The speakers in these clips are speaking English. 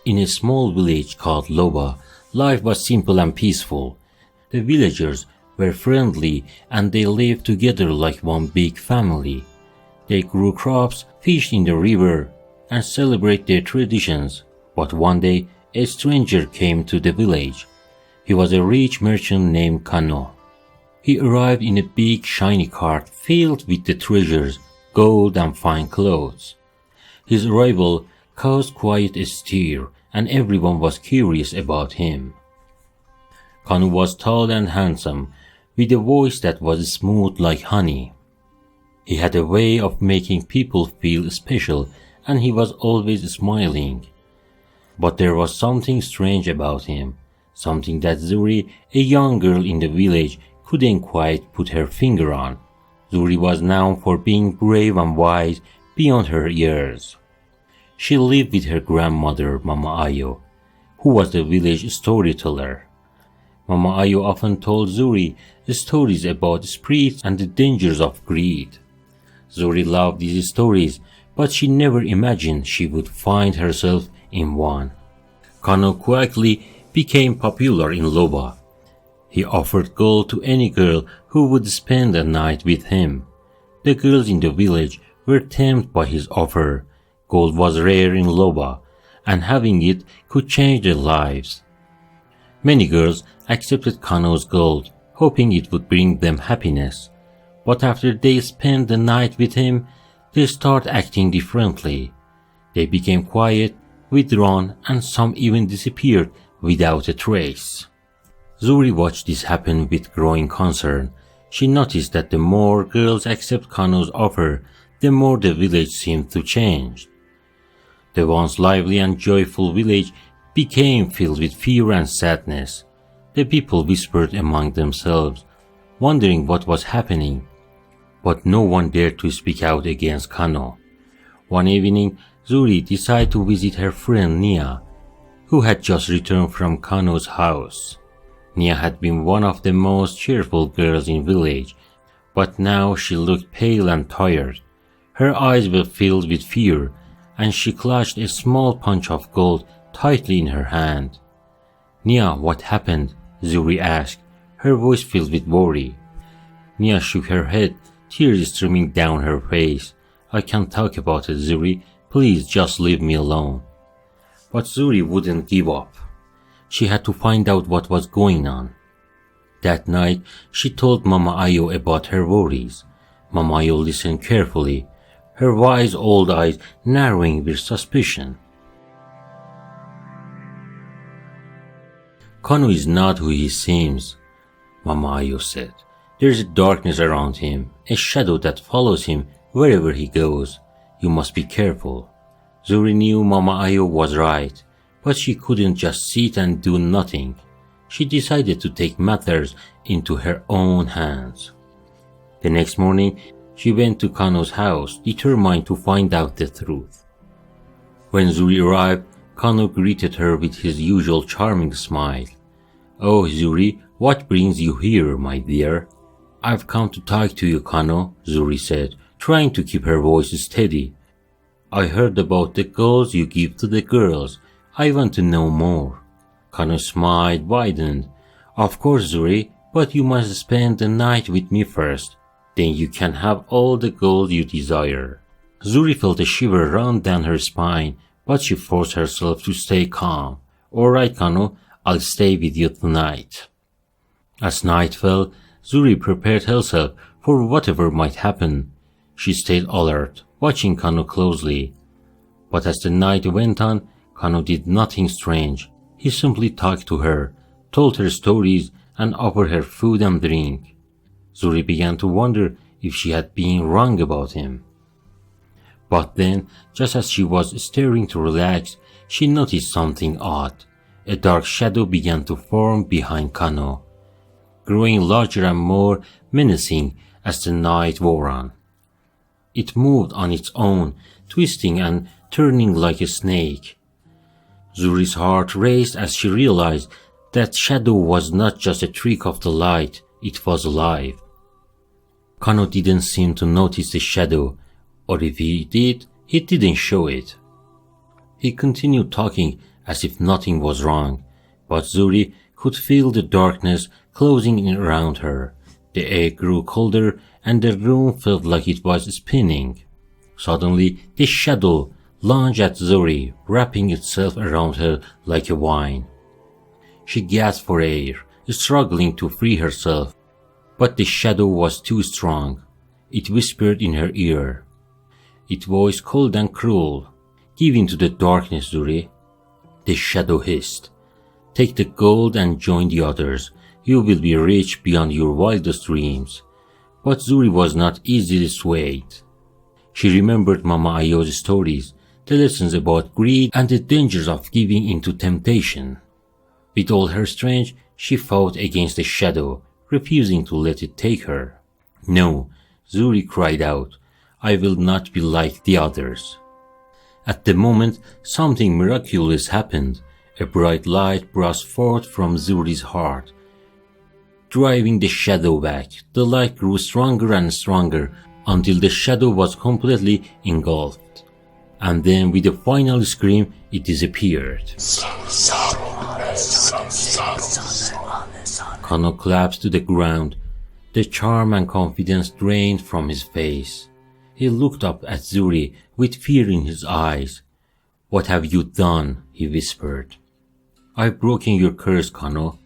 In a small village called Loba, life was simple and peaceful. The villagers were friendly and they lived together like one big family. They grew crops, fished in the river, and celebrated their traditions. But one day, a stranger came to the village. He was a rich merchant named Kano. He arrived in a big shiny cart filled with the treasures, gold and fine clothes. His arrival caused quite a stir, and everyone was curious about him. Kano was tall and handsome, with a voice that was smooth like honey. He had a way of making people feel special, and he was always smiling. But there was something strange about him, something that Zuri, a young girl in the village, couldn't quite put her finger on. Zuri was known for being brave and wise beyond her years. She lived with her grandmother, Mama Ayo, who was the village storyteller. Mama Ayo often told Zuri stories about spirits and the dangers of greed. Zuri loved these stories, but she never imagined she would find herself in one. Kano quickly became popular in Loba. He offered gold to any girl who would spend a night with him. The girls in the village were tempted by his offer. Gold was rare in Loba, and having it could change their lives. Many girls accepted Kano's gold, hoping it would bring them happiness. But after they spent the night with him, they started acting differently. They became quiet, withdrawn, and some even disappeared without a trace. Zuri watched this happen with growing concern. She noticed that the more girls accept Kano's offer, the more the village seemed to change. The once lively and joyful village became filled with fear and sadness. The people whispered among themselves, wondering what was happening. But no one dared to speak out against Kano. One evening, Zuri decided to visit her friend Nia, who had just returned from Kano's house. Nia had been one of the most cheerful girls in the village, but now she looked pale and tired. Her eyes were filled with fear, and she clutched a small punch of gold tightly in her hand. "Nia, what happened?" Zuri asked, her voice filled with worry. Nia shook her head, tears streaming down her face. "I can't talk about it, Zuri. Please just leave me alone." But Zuri wouldn't give up. She had to find out what was going on. That night, she told Mama Ayo about her worries. Mama Ayo listened carefully, her wise old eyes narrowing with suspicion. "Kano is not who he seems," Mama Ayo said. "There is a darkness around him, a shadow that follows him wherever he goes. You must be careful." Zuri knew Mama Ayo was right, but she couldn't just sit and do nothing. She decided to take matters into her own hands. The next morning, she went to Kano's house, determined to find out the truth. When Zuri arrived, Kano greeted her with his usual charming smile. "Oh, Zuri, what brings you here, my dear?" "I've come to talk to you, Kano," Zuri said, trying to keep her voice steady. "I heard about the gold you give to the girls. I want to know more." Kano's smile widened. "Of course, Zuri, but you must spend the night with me first. Then you can have all the gold you desire." Zuri felt a shiver run down her spine, but she forced herself to stay calm. "All right, Kano, I'll stay with you tonight." As night fell, Zuri prepared herself for whatever might happen. She stayed alert, watching Kano closely. But as the night went on, Kano did nothing strange. He simply talked to her, told her stories, and offered her food and drink. Zuri began to wonder if she had been wrong about him. But then, just as she was starting to relax, she noticed something odd. A dark shadow began to form behind Kano, growing larger and more menacing as the night wore on. It moved on its own, twisting and turning like a snake. Zuri's heart raced as she realized that shadow was not just a trick of the light, it was alive. Kano didn't seem to notice the shadow, or if he did, he didn't show it. He continued talking as if nothing was wrong, but Zuri could feel the darkness closing in around her. The air grew colder and the room felt like it was spinning. Suddenly, the shadow lunged at Zuri, wrapping itself around her like a vine. She gasped for air, struggling to free herself, but the shadow was too strong. It whispered in her ear, its voice cold and cruel, "Give in to the darkness, Zuri." The shadow hissed, "Take the gold and join the others. You will be rich beyond your wildest dreams." But Zuri was not easily swayed. She remembered Mama Ayo's stories, the lessons about greed and the dangers of giving in to temptation. With all her strength, she fought against the shadow, refusing to let it take her. "No," Zuri cried out, "I will not be like the others." At the moment, something miraculous happened. A bright light burst forth from Zuri's heart, driving the shadow back. The light grew stronger and stronger until the shadow was completely engulfed. And then, with a final scream, it disappeared. Kano collapsed to the ground. The charm and confidence drained from his face. He looked up at Zuri with fear in his eyes. "What have you done?" he whispered. "I've broken your curse, Kano,"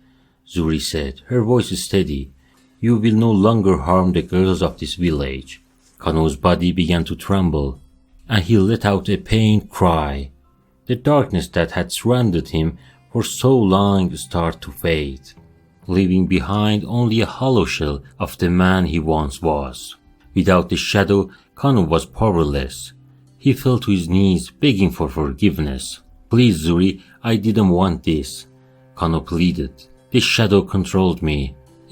Zuri said, her voice steady. "You will no longer harm the girls of this village." Kano's body began to tremble, and he let out a pained cry. The darkness that had surrounded him for so long started to fade, leaving behind only a hollow shell of the man he once was. Without the shadow, Kano was powerless. He fell to his knees, begging for forgiveness. "Please, Zuri, I didn't want this," Kano pleaded. "The shadow controlled me.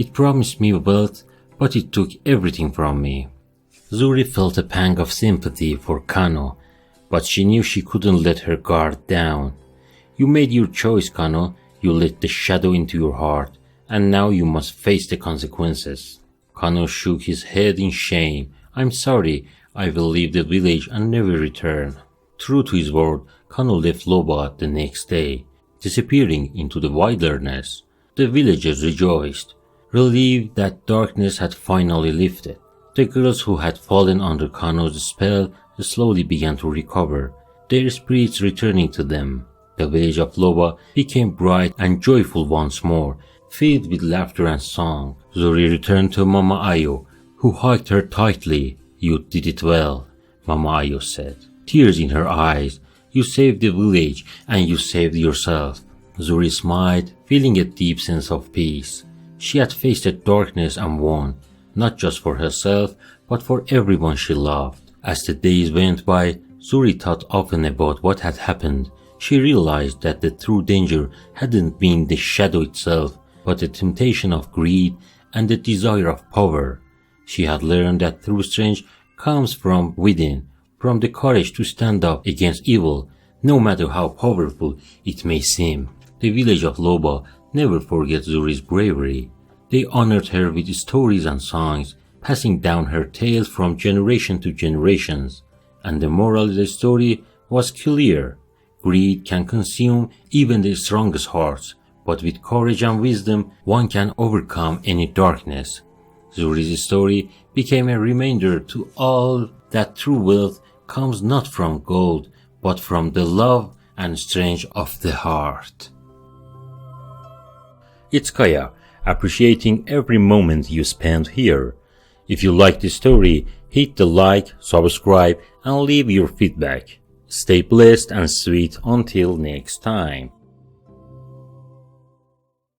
It promised me wealth, but it took everything from me." Zuri felt a pang of sympathy for Kano, but she knew she couldn't let her guard down. "You made your choice, Kano. You let the shadow into your heart, and now you must face the consequences." Kano shook his head in shame. "I'm sorry. I will leave the village and never return." True to his word, Kano left Loba the next day, disappearing into the wilderness. The villagers rejoiced, relieved that darkness had finally lifted. The girls who had fallen under Kano's spell slowly began to recover, their spirits returning to them. The village of Loba became bright and joyful once more, filled with laughter and song. Zuri returned to Mama Ayo, who hugged her tightly. "You did it well," Mama Ayo said, tears in her eyes. "You saved the village and you saved yourself." Zuri smiled, feeling a deep sense of peace. She had faced the darkness and won, not just for herself, but for everyone she loved. As the days went by, Zuri thought often about what had happened. She realized that the true danger hadn't been the shadow itself, but the temptation of greed and the desire of power. She had learned that true strength comes from within, from the courage to stand up against evil, no matter how powerful it may seem. The village of Loba never forgets Zuri's bravery. They honored her with stories and songs, passing down her tales from generation to generations. And the moral of the story was clear. Greed can consume even the strongest hearts, but with courage and wisdom, one can overcome any darkness. Zuri's story became a reminder to all that true wealth comes not from gold, but from the love and strength of the heart. It's Kaya, appreciating every moment you spend here. If you like this story, hit the like, subscribe, and leave your feedback. Stay blessed and sweet until next time.